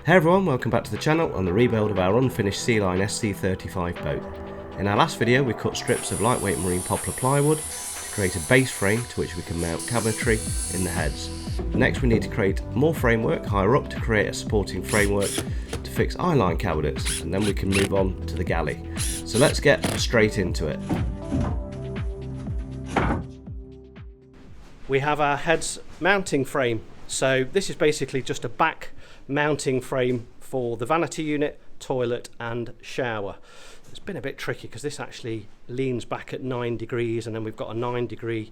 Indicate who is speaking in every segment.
Speaker 1: Hey everyone, welcome back to the channel on the rebuild of our unfinished Sealine SC35 boat. In our last video we cut strips of lightweight marine poplar plywood to create a base frame to which we can mount cabinetry in the heads. Next we need to create more framework higher up to create a supporting framework to fix eyeline cabinets, and then we can move on to the galley. So let's get straight into it. We have our heads mounting frame. So this is basically just a back mounting frame for the vanity unit, toilet and shower. It's been a bit tricky because this actually leans back at 9 degrees, and then we've got a 9-degree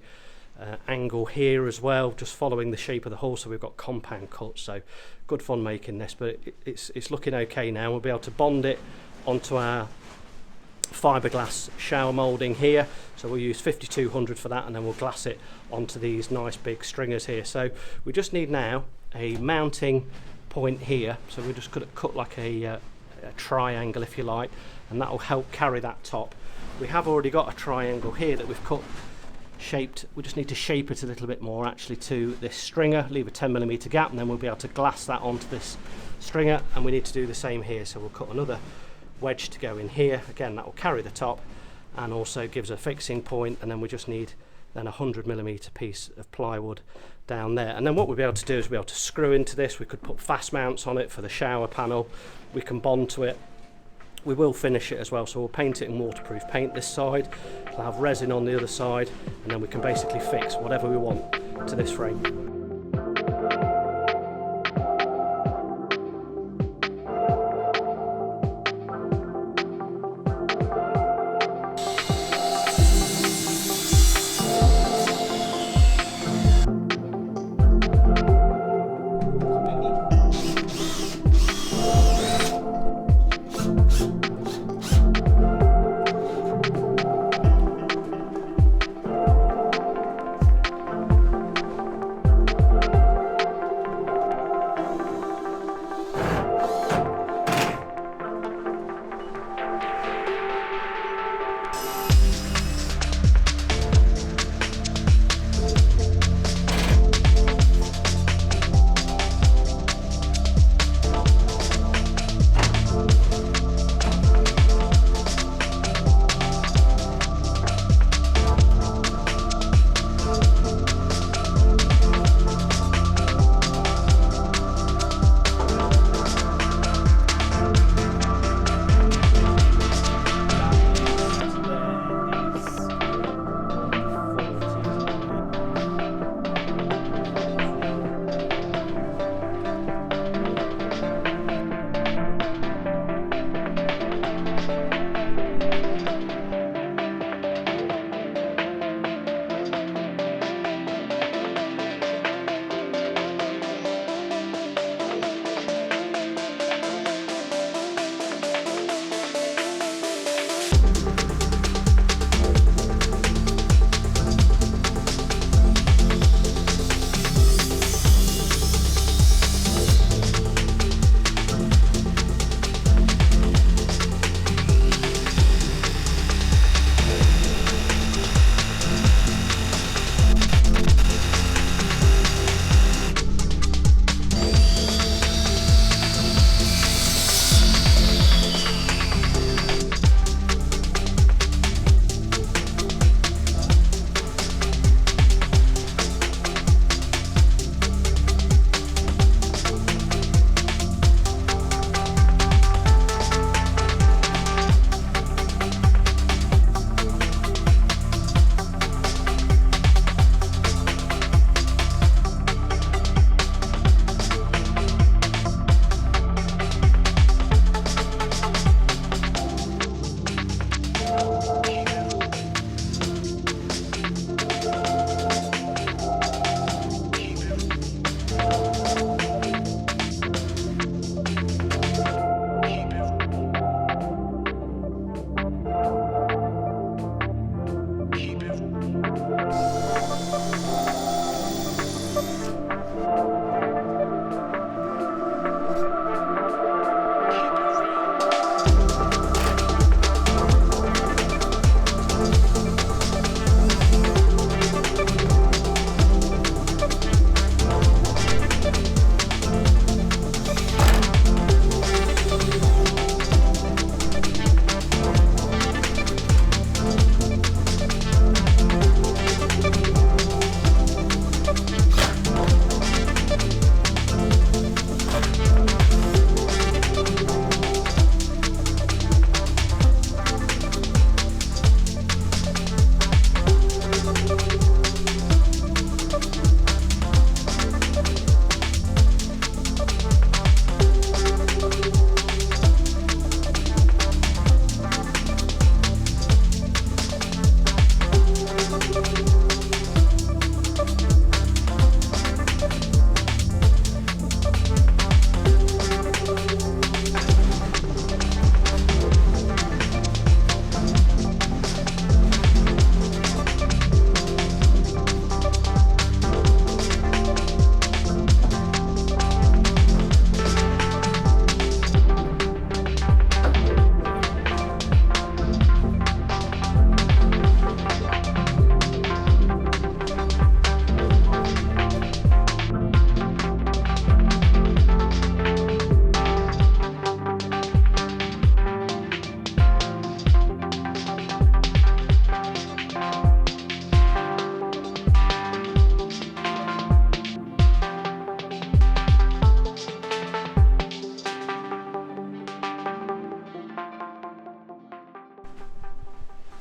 Speaker 1: angle here as well, just following the shape of the hull, so we've got compound cuts. So good fun making this, but it's looking okay now. We'll be able to bond it onto our fiberglass shower moulding here, so we'll use 5200 for that, and then we'll glass it onto these nice big stringers here. So we just need now a mounting point here, so we're just going to cut like a triangle if you like, and that will help carry that top. We have already got a triangle here that we've cut shaped. We just need to shape it a little bit more actually to this stringer, leave a 10mm gap, and then we'll be able to glass that onto this stringer. And we need to do the same here, so we'll cut another wedge to go in here. Again, that will carry the top and also gives a fixing point, and then we just need then a 100mm piece of plywood down there. And then what we'll be able to do is we'll be able to screw into this. We could put fast mounts on it for the shower panel. We can bond to it. We will finish it as well, so we'll paint it in waterproof paint this side. We'll have resin on the other side, and then we can basically fix whatever we want to this frame.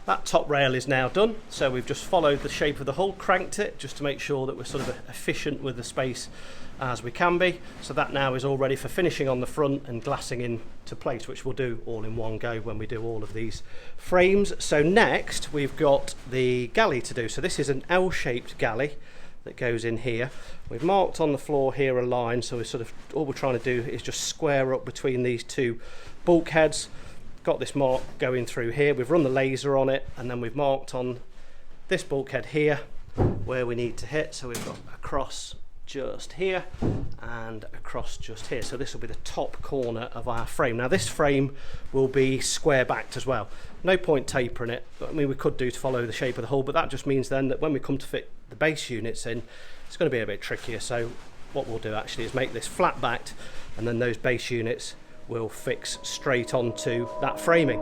Speaker 1: That top rail is now done, so we've just followed the shape of the hull, cranked it just to make sure that we're sort of efficient with the space as we can be. So that now is all ready for finishing on the front and glassing into place, which we'll do all in one go when we do all of these frames. So next we've got the galley to do. So this is an L-shaped galley that goes in here. We've marked on the floor here a line, so we're sort of, all we're trying to do is just square up between these two bulkheads. Got this mark going through here, we've run the laser on it, and then we've marked on this bulkhead here where we need to hit. So we've got a cross just here and across just here. So this will be the top corner of our frame. Now this frame will be square backed as well. No point tapering it. I mean, we could do to follow the shape of the hull, but that just means then that when we come to fit the base units in, it's going to be a bit trickier. So what we'll do actually is make this flat backed, and then those base units will fix straight onto that framing.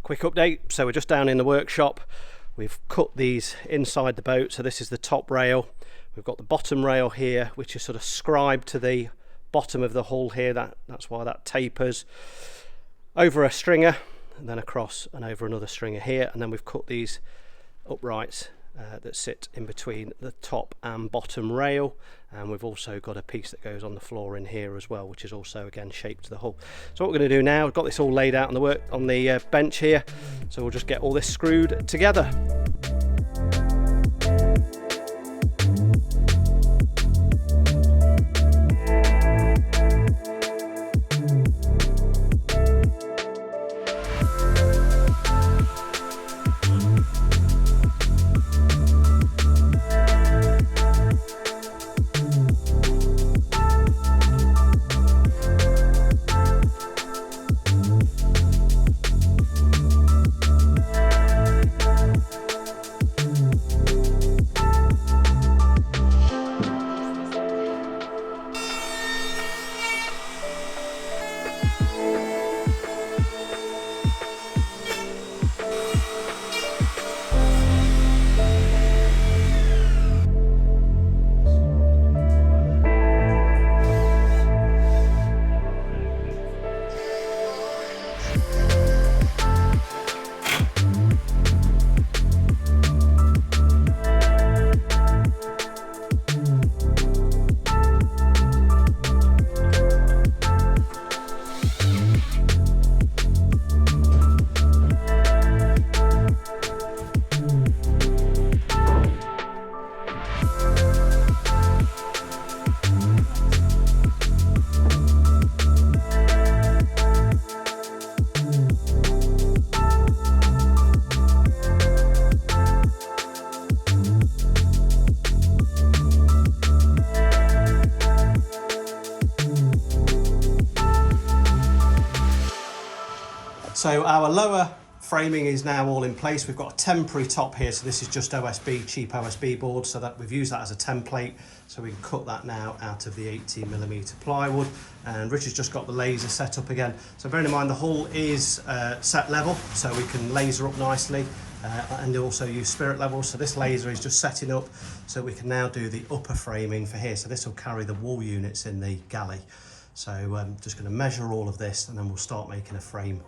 Speaker 1: Quick update, so we're just down in the workshop. We've cut these inside the boat, so this is the top rail. We've got the bottom rail here, which is sort of scribed to the bottom of the hull here. That's why that tapers over a stringer, and then across and over another stringer here. And then we've cut these uprights that sit in between the top and bottom rail, and we've also got a piece that goes on the floor in here as well, which is also again shaped to the hull. So what we're going to do now, we've got this all laid out on the bench here, so we'll just get all this screwed together. So our lower framing is now all in place. We've got a temporary top here, so this is just OSB, cheap OSB board, so that we've used that as a template, so we can cut that now out of the 18mm plywood. And Richard's just got the laser set up again. So bearing in mind the hull is set level, so we can laser up nicely and also use spirit levels. So this laser is just setting up so we can now do the upper framing for here. So this will carry the wall units in the galley. So I'm just going to measure all of this and then we'll start making a frame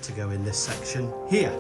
Speaker 1: to go in this section here.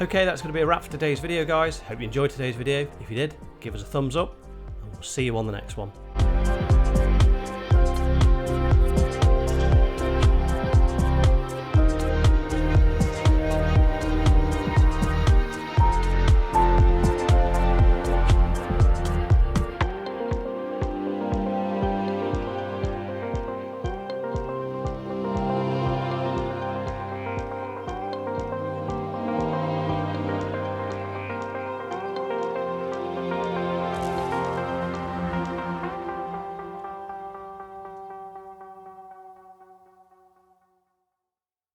Speaker 1: Okay, that's going to be a wrap for today's video, guys. Hope you enjoyed today's video. If you did, give us a thumbs up, and we'll see you on the next one.